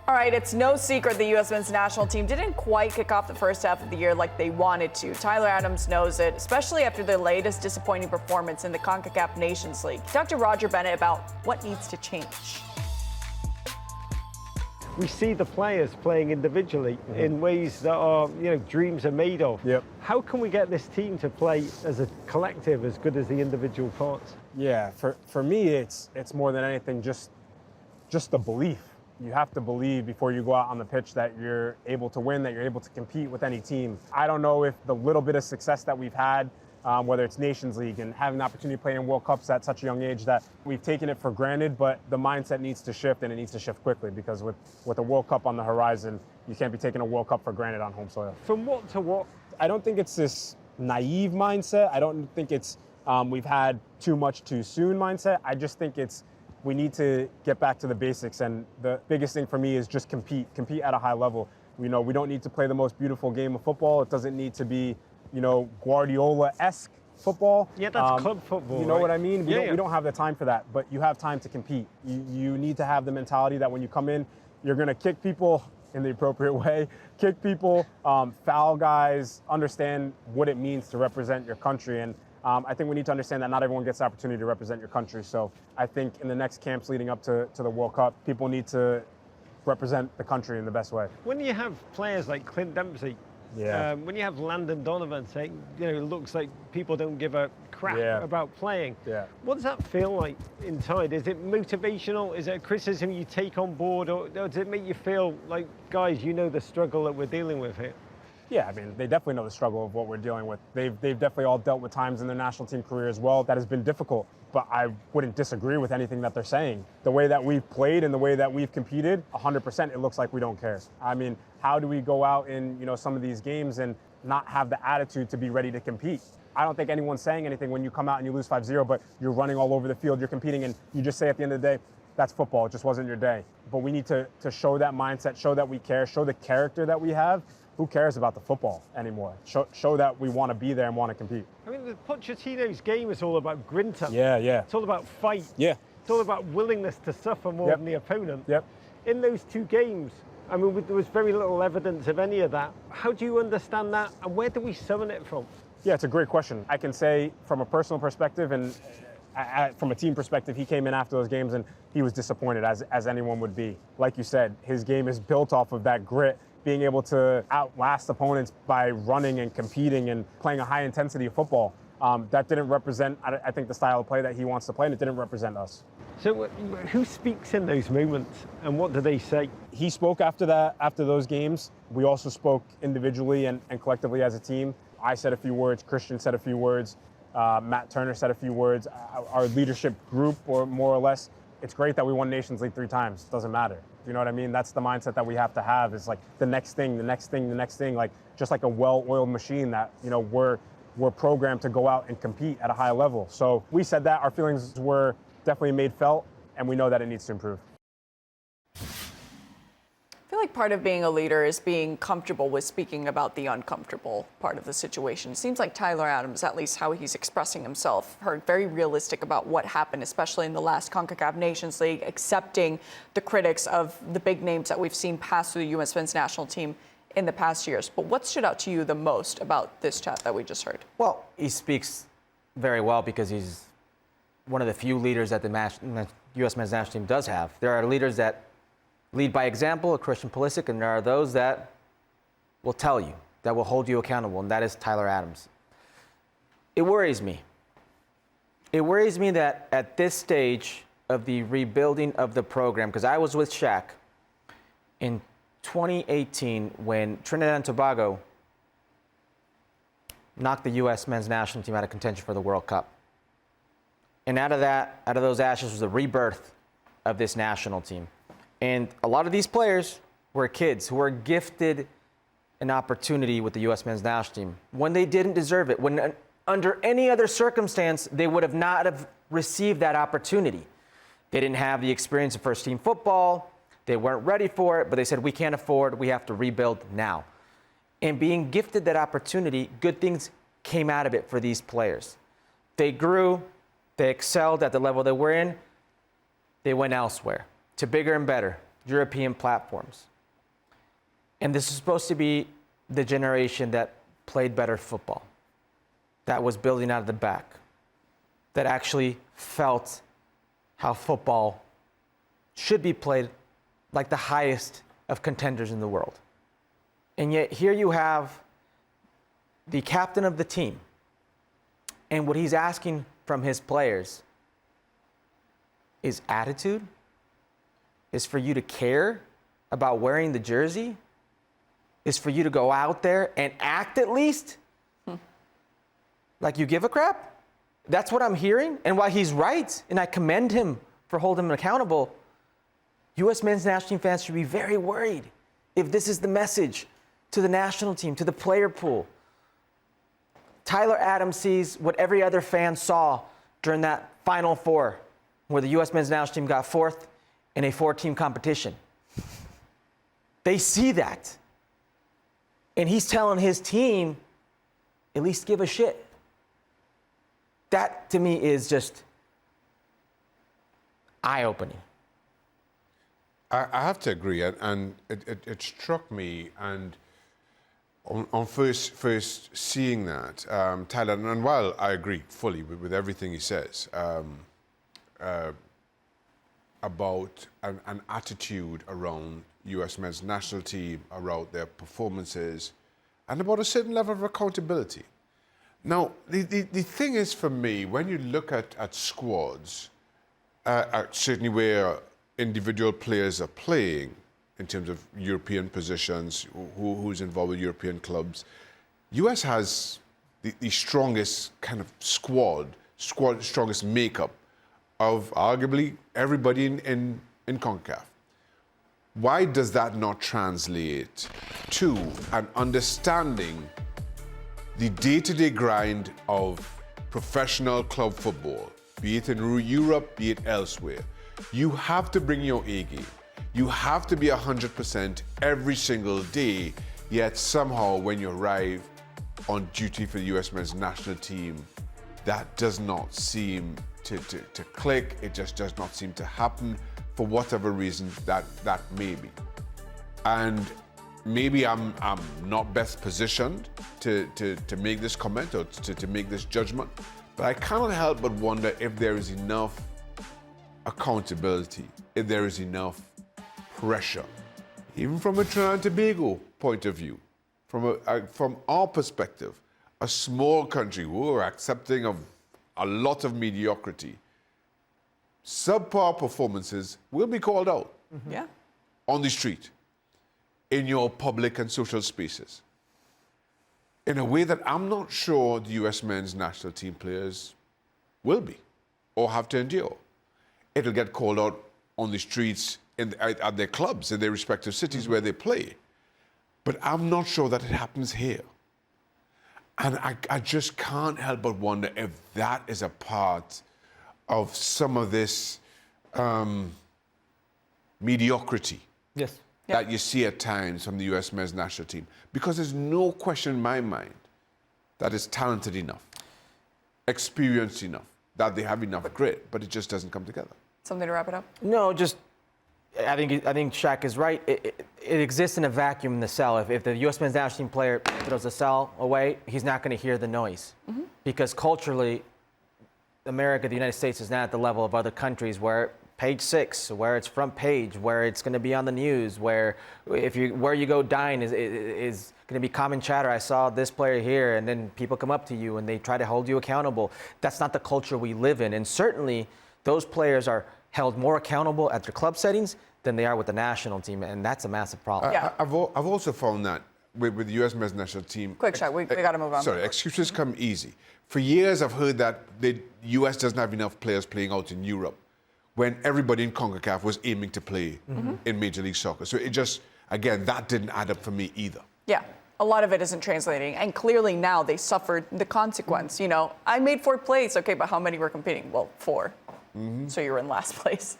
All right, it's no secret the U.S. men's national team didn't quite kick off the first half of the year like they wanted to. Tyler Adams knows it, especially after the latest disappointing performance in the CONCACAF Nations League. He talked to Roger Bennett about what needs to change. We see the players playing individually in ways that are, dreams are made of. Yep. How can we get this team to play as a collective as good as the individual parts? Yeah, for me, it's more than anything just the belief. You have to believe before you go out on the pitch that you're able to win, that you're able to compete with any team. I don't know if the little bit of success that we've had, whether it's Nations League and having the opportunity to play in World Cups at such a young age, that we've taken it for granted, but the mindset needs to shift, and it needs to shift quickly, because with a World Cup on the horizon, you can't be taking a World Cup for granted on home soil. From what to what? I don't think it's this naive mindset. I don't think it's we've had too much too soon mindset. I just think it's we need to get back to the basics, and the biggest thing for me is just compete at a high level. We don't need to play the most beautiful game of football. It doesn't need to be, Guardiola-esque football. Yeah, that's club football. You know right? what I mean? We Yeah. don't have the time for that, but you have time to compete. You need to have the mentality that when you come in, you're going to kick people in the appropriate way, kick people, foul guys, understand what it means to represent your country. And I think we need to understand that not everyone gets the opportunity to represent your country. So I think in the next camps leading up to the World Cup, people need to represent the country in the best way. When you have players like Clint Dempsey, when you have Landon Donovan saying, it looks like people don't give a crap about playing. Yeah. What does that feel like inside? Is it motivational? Is it a criticism you take on board? Or does it make you feel like, guys, the struggle that we're dealing with here? Yeah, I mean, they definitely know the struggle of what we're dealing with. They've definitely all dealt with times in their national team career as well that has been difficult, but I wouldn't disagree with anything that they're saying. The way that we've played and the way that we've competed, 100%, it looks like we don't care. I mean, how do we go out in, some of these games and not have the attitude to be ready to compete? I don't think anyone's saying anything when you come out and you lose 5-0, but you're running all over the field, you're competing, and you just say at the end of the day, that's football, it just wasn't your day. But we need to show that mindset, show that we care, show the character that we have. Who cares about the football anymore? Show that we want to be there and want to compete. I mean, the Pochettino's game is all about grinta. Yeah. It's all about fight. Yeah. It's all about willingness to suffer more than the opponent. Yep. In those two games, I mean, there was very little evidence of any of that. How do you understand that, and where do we summon it from? Yeah, it's a great question. I can say from a personal perspective and from a team perspective, he came in after those games and he was disappointed, as anyone would be. Like you said, his game is built off of that grit, being able to outlast opponents by running and competing and playing a high intensity of football. That didn't represent, I think, the style of play that he wants to play, and it didn't represent us. So who speaks in those moments, and what do they say? He spoke after those games. We also spoke individually and collectively as a team. I said a few words, Christian said a few words, Matt Turner said a few words. Our leadership group, or more or less, it's great that we won Nations League 3 times. It doesn't matter. You know what I mean? That's the mindset that we have to have. It's like the next thing, like just like a well-oiled machine that, we're programmed to go out and compete at a high level. So we said that our feelings were definitely made felt, and we know that it needs to improve. I feel like part of being a leader is being comfortable with speaking about the uncomfortable part of the situation. It seems like Tyler Adams, at least how he's expressing himself, heard very realistic about what happened, especially in the last CONCACAF Nations League, accepting the critics of the big names that we've seen pass through the U.S. men's national team in the past years. But what stood out to you the most about this chat that we just heard? Well, he speaks very well because he's one of the few leaders that the U.S. men's national team does have. There are leaders that lead by example, a Christian Pulisic, and there are those that will tell you, that will hold you accountable, and that is Tyler Adams. It worries me. It worries me that at this stage of the rebuilding of the program, because I was with Shaq in 2018 when Trinidad and Tobago knocked the U.S. men's national team out of contention for the World Cup. And out of those ashes was the rebirth of this national team. And a lot of these players were kids who were gifted an opportunity with the U.S. men's national team when they didn't deserve it. When under any other circumstance, they would have not have received that opportunity. They didn't have the experience of first-team football. They weren't ready for it, but they said, we can't afford, we have to rebuild now. And being gifted that opportunity, good things came out of it for these players. They grew, they excelled at the level they were in, they went elsewhere to bigger and better. European platforms. And this is supposed to be the generation that played better football, that was building out of the back, that actually felt how football should be played like the highest of contenders in the world. And yet here you have the captain of the team, and what he's asking from his players is attitude, is for you to care about wearing the jersey, is for you to go out there and act at least like you give a crap. That's what I'm hearing. And while he's right, and I commend him for holding him accountable, U.S. men's national team fans should be very worried if this is the message to the national team, to the player pool. Tyler Adams sees what every other fan saw during that Final Four, where the U.S. men's national team got fourth in a 4-team competition. They see that. And he's telling his team, at least give a shit. That, to me, is just eye-opening. I have to agree, and it struck me, and on first seeing that, Tyler, and while I agree fully with everything he says about an attitude around U.S. men's national team, around their performances, and about a certain level of accountability. Now, the thing is for me, when you look at squads, certainly where individual players are playing, in terms of European positions, who's involved with European clubs, U.S. has the strongest kind of strongest makeup of arguably everybody in CONCACAF. Why does that not translate to an understanding the day-to-day grind of professional club football, be it in Europe, be it elsewhere? You have to bring your A game. You have to be 100% every single day, yet somehow when you arrive on duty for the U.S. men's national team, that does not seem to click. It just does not seem to happen for whatever reason that may be. And maybe I'm not best positioned to make this comment or to make this judgment, but I cannot help but wonder if there is enough accountability, if there is enough pressure, even from a Trinidad and Tobago point of view, from our perspective, a small country who are accepting of a lot of mediocrity, subpar performances will be called out on the street, in your public and social spaces, in a way that I'm not sure the U.S. men's national team players will be or have to endure. It'll get called out on the streets at their clubs in their respective cities where they play. But I'm not sure that it happens here. And I just can't help but wonder if that is a part of some of this mediocrity that you see at times from the U.S. men's national team. Because there's no question in my mind that it's talented enough, experienced enough, that they have enough grit, but it just doesn't come together. Something to wrap it up? No, just I think Shaq is right. It exists in a vacuum in the cell. If the U.S. men's national team player throws the cell away, he's not going to hear the noise. Because culturally, America, the United States, is not at the level of other countries where page 6, where it's front page, where it's going to be on the news, where where you go dine is going to be common chatter. I saw this player here, and then people come up to you and they try to hold you accountable. That's not the culture we live in. And certainly, those players are held more accountable at their club settings than they are with the national team, and that's a massive problem. I've also found that with the U.S. men's national team... Quick shot, we got to move on. Sorry, excuses come easy. For years, I've heard that the U.S. doesn't have enough players playing out in Europe when everybody in CONCACAF was aiming to play in Major League Soccer. So it just, again, that didn't add up for me either. Yeah, a lot of it isn't translating, and clearly now they suffered the consequence. You know, I made 4 plays, okay, but how many were competing? Well, 4. So you're in last place.